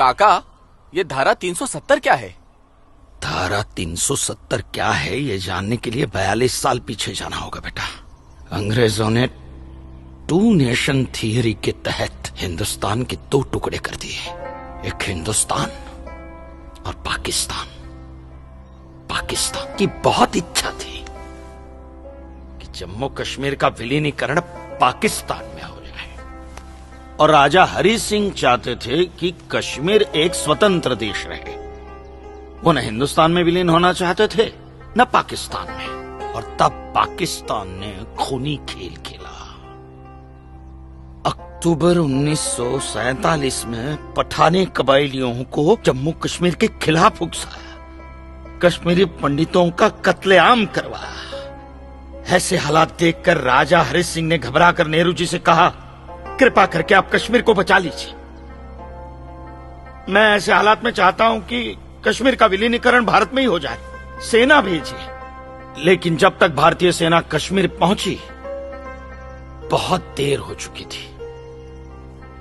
काका, ये धारा 370 क्या है? धारा 370 क्या है ये जानने के लिए 42 साल पीछे जाना होगा बेटा। अंग्रेजों ने टू नेशन थियरी के तहत हिंदुस्तान के दो टुकड़े कर दिए, एक हिंदुस्तान और पाकिस्तान। पाकिस्तान की बहुत इच्छा थी कि जम्मू कश्मीर का विलीनीकरण पाकिस्तान में हो जाए, और राजा हरि सिंह चाहते थे कि कश्मीर एक स्वतंत्र देश रहे। वो न हिंदुस्तान में विलीन होना चाहते थे न पाकिस्तान में, और तब पाकिस्तान ने खूनी खेल खेला। अक्टूबर 1947 में पठानी कबायलियों को जम्मू कश्मीर के खिलाफ उकसाया, कश्मीरी पंडितों का कत्लेआम करवाया। ऐसे हालात देखकर राजा हरि सिंह ने घबराकर नेहरू जी से कहा, कृपा करके आप कश्मीर को बचा लीजिए। मैं ऐसे हालात में चाहता हूं कि कश्मीर का विलीनीकरण भारत में ही हो जाए, सेना भेजिए। लेकिन जब तक भारतीय सेना कश्मीर पहुंची बहुत देर हो चुकी थी।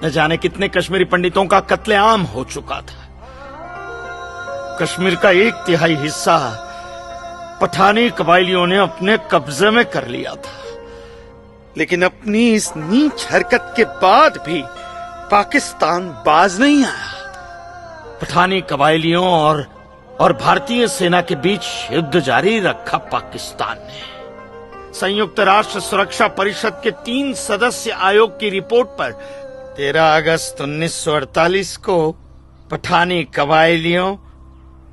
न जाने कितने कश्मीरी पंडितों का कत्लेआम हो चुका था। कश्मीर का 1/3 हिस्सा पठानी कबायलियों ने अपने कब्जे में कर लिया था। लेकिन अपनी इस नीच हरकत के बाद भी पाकिस्तान बाज नहीं आया। पठानी कबायलियों और भारतीय सेना के बीच युद्ध जारी रखा पाकिस्तान ने। संयुक्त राष्ट्र सुरक्षा परिषद के 3 सदस्य आयोग की रिपोर्ट पर 13 अगस्त 1948 को पठानी कबायलियों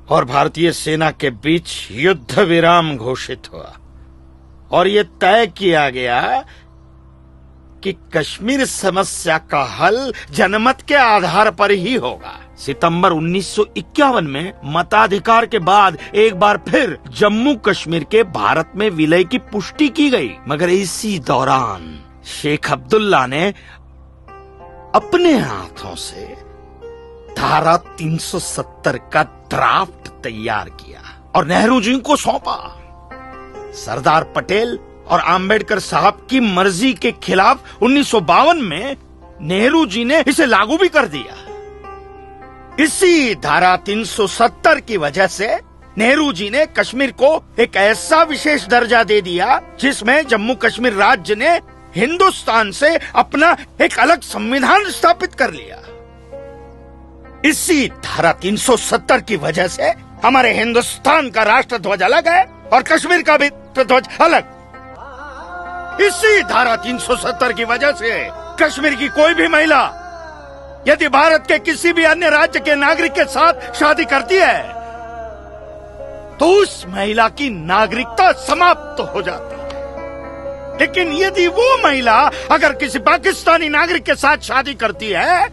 और भारतीय सेना के बीच युद्ध विराम घोषित हुआ, और ये तय किया गया कि कश्मीर समस्या का हल जनमत के आधार पर ही होगा। सितंबर 1951 में मताधिकार के बाद एक बार फिर जम्मू कश्मीर के भारत में विलय की पुष्टि की गई, मगर इसी दौरान शेख अब्दुल्ला ने अपने हाथों से धारा 370 का ड्राफ्ट तैयार किया और नेहरू जी को सौंपा। सरदार पटेल और आम्बेडकर साहब की मर्जी के खिलाफ 1952 में नेहरू जी ने इसे लागू भी कर दिया। इसी धारा 370 की वजह से नेहरू जी ने कश्मीर को एक ऐसा विशेष दर्जा दे दिया जिसमें जम्मू कश्मीर राज्य ने हिंदुस्तान से अपना एक अलग संविधान स्थापित कर लिया। इसी धारा 370 की वजह से हमारे हिंदुस्तान का राष्ट्र ध्वज अलग है और कश्मीर का भी ध्वज अलग। इसी धारा 370 की वजह से कश्मीर की कोई भी महिला यदि भारत के किसी भी अन्य राज्य के नागरिक के साथ शादी करती है तो उस महिला की नागरिकता समाप्त हो जाती है। लेकिन यदि वो महिला अगर किसी पाकिस्तानी नागरिक के साथ शादी करती है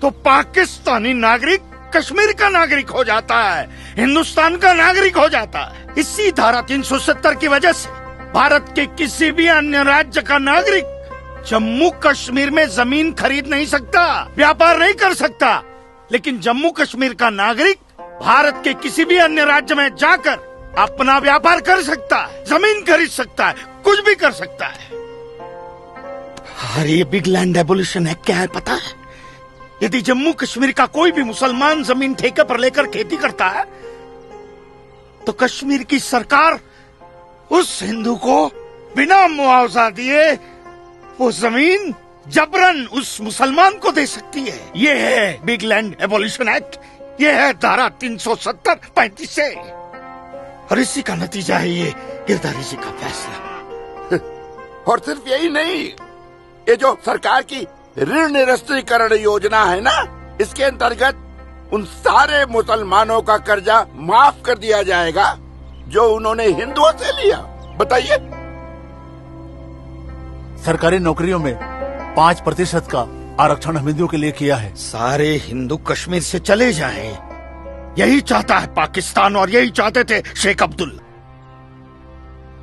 तो पाकिस्तानी नागरिक कश्मीर का नागरिक हो जाता है, हिंदुस्तान का नागरिक हो जाता है। इसी धारा 370 की वजह से भारत के किसी भी अन्य राज्य का नागरिक जम्मू कश्मीर में जमीन खरीद नहीं सकता, व्यापार नहीं कर सकता। लेकिन जम्मू कश्मीर का नागरिक भारत के किसी भी अन्य राज्य में जाकर अपना व्यापार कर सकता है, जमीन खरीद सकता है, कुछ भी कर सकता है। अरे ये बिग लैंड एबोल्यूशन एक्ट क्या है पता है? यदि जम्मू कश्मीर का कोई भी मुसलमान जमीन ठेके पर लेकर खेती करता है तो कश्मीर की सरकार उस हिंदू को बिना मुआवजा दिए वो जमीन जबरन उस मुसलमान को दे सकती है। ये है बिग लैंड एबोल्यूशन एक्ट, ये है धारा 370-35 से, और इसी का नतीजा है ये गिरधारी जी का फैसला। और सिर्फ यही नहीं, ये जो सरकार की ऋण निरस्तीकरण योजना है ना, इसके अंतर्गत उन सारे मुसलमानों का कर्जा माफ कर दिया जाएगा जो उन्होंने हिंदुओं से लिया। बताइए। सरकारी नौकरियों में 5% का आरक्षण हम हिंदुओं के लिए किया है। सारे हिंदू कश्मीर से चले जाएं, यही चाहता है पाकिस्तान और यही चाहते थे शेख अब्दुल्ला।